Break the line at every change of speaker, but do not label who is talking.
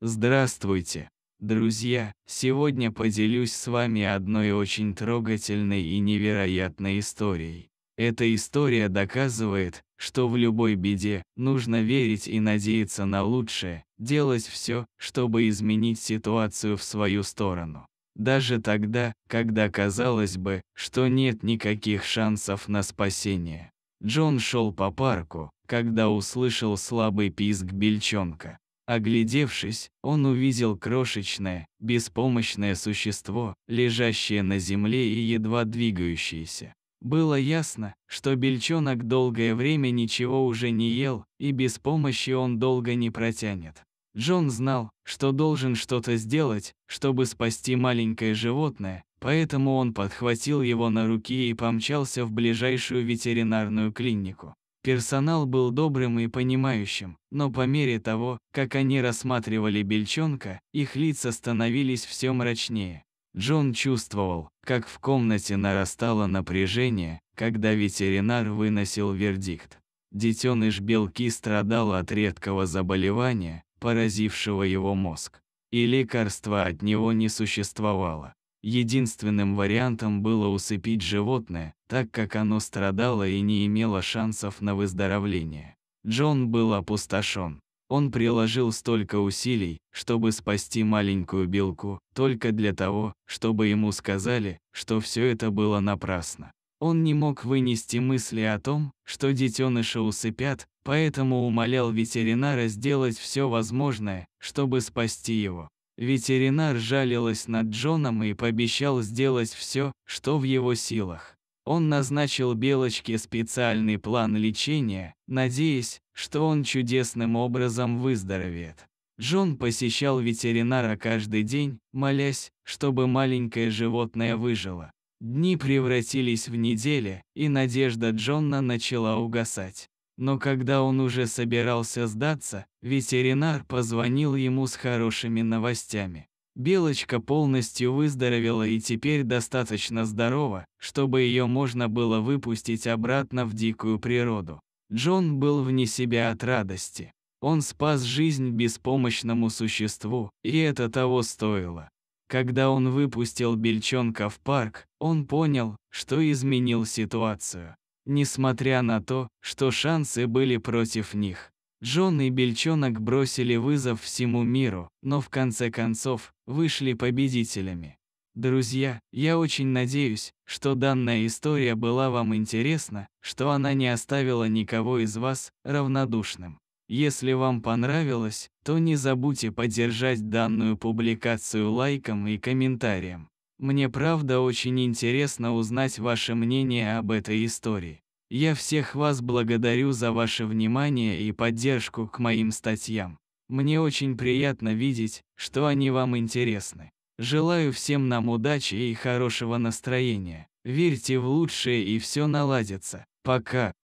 Здравствуйте, друзья! Сегодня поделюсь с вами одной очень трогательной и невероятной историей. Эта история доказывает, что в любой беде нужно верить и надеяться на лучшее, делать все, чтобы изменить ситуацию в свою сторону. Даже тогда, когда казалось бы, что нет никаких шансов на спасение. Джон шел по парку, когда услышал слабый писк бельчонка. Оглядевшись, он увидел крошечное, беспомощное существо, лежащее на земле и едва двигающееся. Было ясно, что бельчонок долгое время ничего уже не ел, и без помощи он долго не протянет. Джон знал, что должен что-то сделать, чтобы спасти маленькое животное, поэтому он подхватил его на руки и помчался в ближайшую ветеринарную клинику. Персонал был добрым и понимающим, но по мере того, как они рассматривали бельчонка, их лица становились все мрачнее. Джон чувствовал, как в комнате нарастало напряжение, когда ветеринар выносил вердикт. Детеныш белки страдал от редкого заболевания, поразившего его мозг, и лекарства от него не существовало. Единственным вариантом было усыпить животное, так как оно страдало и не имело шансов на выздоровление. Джон был опустошен. Он приложил столько усилий, чтобы спасти маленькую белку, только для того, чтобы ему сказали, что все это было напрасно. Он не мог вынести мысли о том, что детеныша усыпят, поэтому умолял ветеринара сделать все возможное, чтобы спасти его. Ветеринар жалилась над Джоном и пообещал сделать все, что в его силах. Он назначил белочке специальный план лечения, надеясь, что он чудесным образом выздоровеет. Джон посещал ветеринара каждый день, молясь, чтобы маленькое животное выжило. Дни превратились в недели, и надежда Джона начала угасать. Но когда он уже собирался сдаться, ветеринар позвонил ему с хорошими новостями. Белочка полностью выздоровела и теперь достаточно здорова, чтобы ее можно было выпустить обратно в дикую природу. Джон был вне себя от радости. Он спас жизнь беспомощному существу, и это того стоило. Когда он выпустил бельчонка в парк, он понял, что изменил ситуацию. Несмотря на то, что шансы были против них, Джон и бельчонок бросили вызов всему миру, но в конце концов вышли победителями. Друзья, я очень надеюсь, что данная история была вам интересна, что она не оставила никого из вас равнодушным. Если вам понравилось, то не забудьте поддержать данную публикацию лайком и комментарием. Мне правда очень интересно узнать ваше мнение об этой истории. Я всех вас благодарю за ваше внимание и поддержку к моим статьям. Мне очень приятно видеть, что они вам интересны. Желаю всем нам удачи и хорошего настроения. Верьте в лучшее и все наладится. Пока.